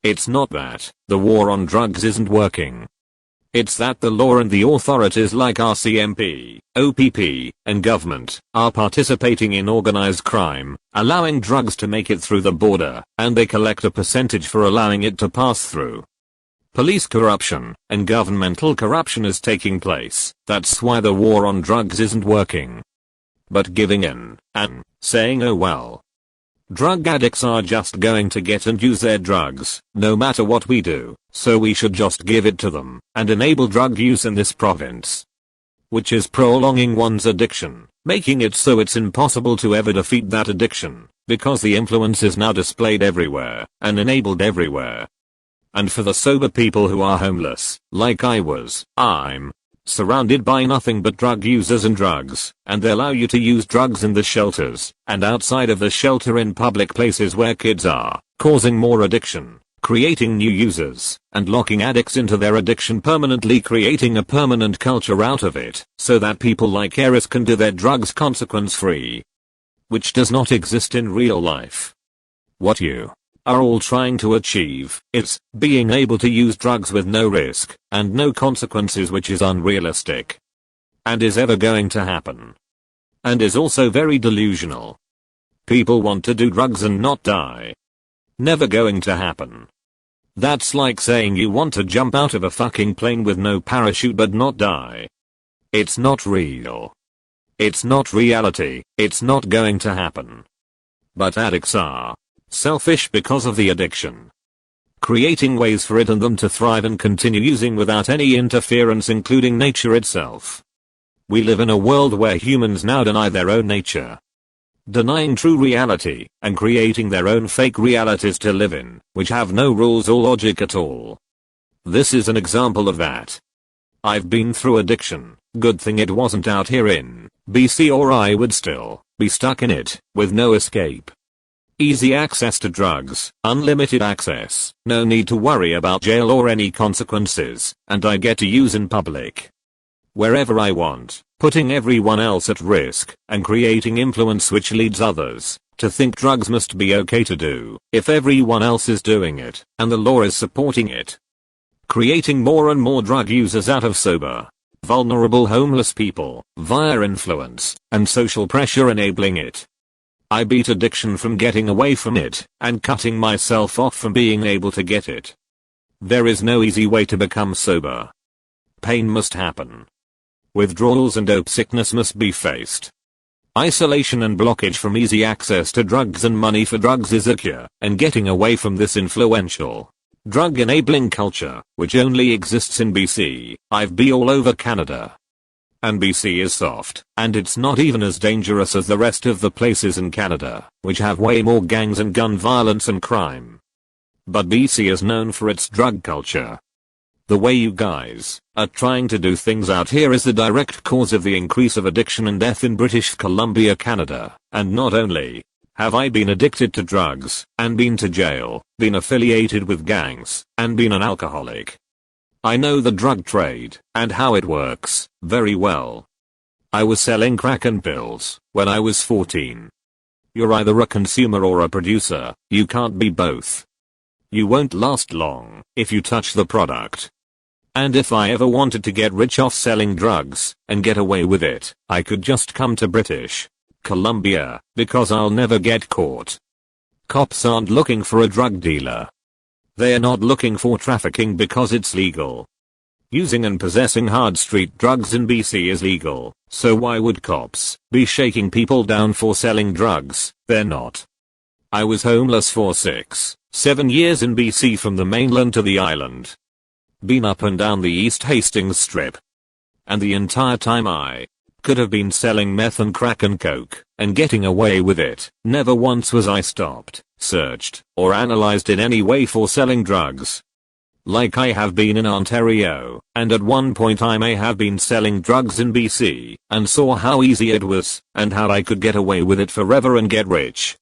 It's not that the war on drugs isn't working. It's that the law and the authorities like RCMP, OPP, and government are participating in organized crime, allowing drugs to make it through the border, and they collect a percentage for allowing it to pass through. Police corruption and governmental corruption is taking place. That's why the war on drugs isn't working. But giving in and saying, oh well, drug addicts are just going to get and use their drugs, no matter what we do, so we should just give it to them, and enable drug use in this province. Which is prolonging one's addiction, making it so it's impossible to ever defeat that addiction, because the influence is now displayed everywhere, and enabled everywhere. And for the sober people who are homeless, like I was, I'm surrounded by nothing but drug users and drugs, and they allow you to use drugs in the shelters, and outside of the shelter in public places where kids are, causing more addiction, creating new users, and locking addicts into their addiction, permanently creating a permanent culture out of it, so that people like Eris can do their drugs consequence-free. Which does not exist in real life. What you are all trying to achieve is being able to use drugs with no risk and no consequences, which is unrealistic. And is ever going to happen. And is also very delusional. People want to do drugs and not die. Never going to happen. That's like saying you want to jump out of a fucking plane with no parachute but not die. It's not real. It's not reality. It's not going to happen. But addicts are selfish because of the addiction. Creating ways for it and them to thrive and continue using without any interference, including nature itself. We live in a world where humans now deny their own nature. Denying true reality, and creating their own fake realities to live in, which have no rules or logic at all. This is an example of that. I've been through addiction, good thing it wasn't out here in BC, or I would still be stuck in it, with no escape. Easy access to drugs, unlimited access, no need to worry about jail or any consequences, and I get to use in public. Wherever I want, putting everyone else at risk, and creating influence which leads others to think drugs must be okay to do, if everyone else is doing it, and the law is supporting it. Creating more and more drug users out of sober, vulnerable homeless people, via influence, and social pressure enabling it. I beat addiction from getting away from it, and cutting myself off from being able to get it. There is no easy way to become sober. Pain must happen. Withdrawals and dope sickness must be faced. Isolation and blockage from easy access to drugs and money for drugs is a cure, and getting away from this influential, drug-enabling culture, which only exists in BC, I've been all over Canada. And BC is soft, and it's not even as dangerous as the rest of the places in Canada, which have way more gangs and gun violence and crime. But BC is known for its drug culture. The way you guys are trying to do things out here is the direct cause of the increase of addiction and death in British Columbia, Canada, and not only have I been addicted to drugs, and been to jail, been affiliated with gangs, and been an alcoholic. I know the drug trade, and how it works, very well. I was selling crack and pills when I was 14. You're either a consumer or a producer, you can't be both. You won't last long if you touch the product. And if I ever wanted to get rich off selling drugs, and get away with it, I could just come to British Columbia, because I'll never get caught. Cops aren't looking for a drug dealer. They are not looking for trafficking because it's legal. Using and possessing hard street drugs in BC is legal, so why would cops be shaking people down for selling drugs? They're not. I was homeless for 6-7 years in BC, from the mainland to the island. Been up and down the East Hastings Strip. And the entire time I could have been selling meth and crack and coke, and getting away with it. Never once was I stopped, searched, or analyzed in any way for selling drugs. Like I have been in Ontario, and at one point I may have been selling drugs in BC, and saw how easy it was, and how I could get away with it forever and get rich.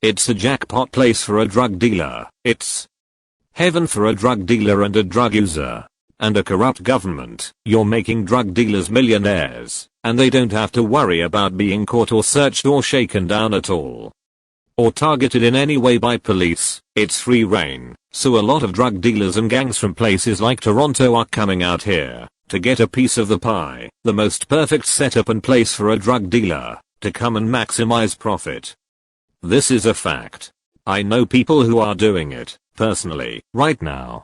It's a jackpot place for a drug dealer. It's heaven for a drug dealer and a drug user. And a corrupt government. You're making drug dealers millionaires, and they don't have to worry about being caught or searched or shaken down at all. or targeted in any way by police, it's free reign, so a lot of drug dealers and gangs from places like Toronto are coming out here to get a piece of the pie, the most perfect setup and place for a drug dealer to come and maximize profit. This is a fact. I know people who are doing it, personally, right now.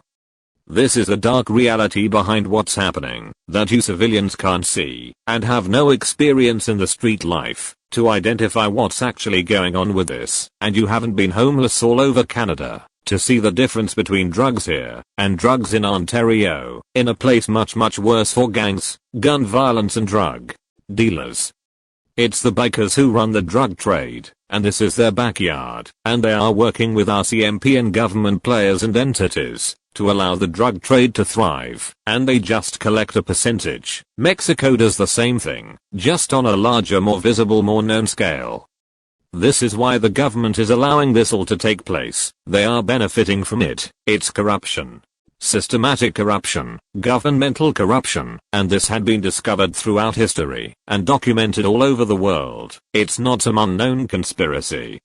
This is the dark reality behind what's happening, that you civilians can't see, and have no experience in the street life, to identify what's actually going on with this, and you haven't been homeless all over Canada, to see the difference between drugs here, and drugs in Ontario, in a place much worse for gangs, gun violence and drug dealers. It's the bikers who run the drug trade, and this is their backyard, and they are working with RCMP and government players and entities to allow the drug trade to thrive, and they just collect a percentage. Mexico does the same thing, just on a larger, more visible, more known scale. This is why the government is allowing this all to take place. They are benefiting from it. It's corruption. Systematic corruption, governmental corruption, and this had been discovered throughout history and documented all over the world. It's not some unknown conspiracy.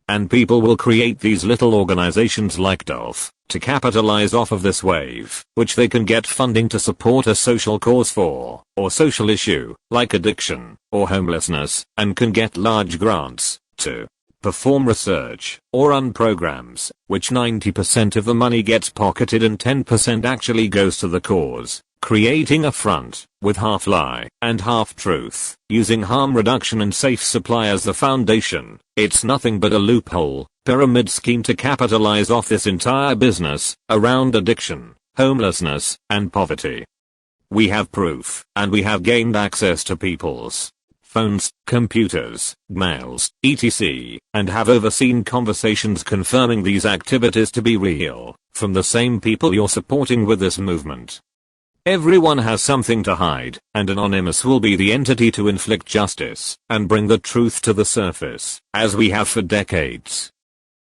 And people will create these little organizations like DOLF to capitalize off of this wave, which they can get funding to support a social cause for, or social issue, like addiction, or homelessness, and can get large grants to perform research, or run programs, which 90% of the money gets pocketed and 10% actually goes to the cause, creating a front, with half lie, and half truth, using harm reduction and safe supply as the foundation. It's nothing but a loophole, pyramid scheme to capitalize off this entire business, around addiction, homelessness, and poverty. We have proof, and we have gained access to people's phones, computers, mails, etc., and have overseen conversations confirming these activities to be real, from the same people you're supporting with this movement. Everyone has something to hide, and Anonymous will be the entity to inflict justice, and bring the truth to the surface, as we have for decades.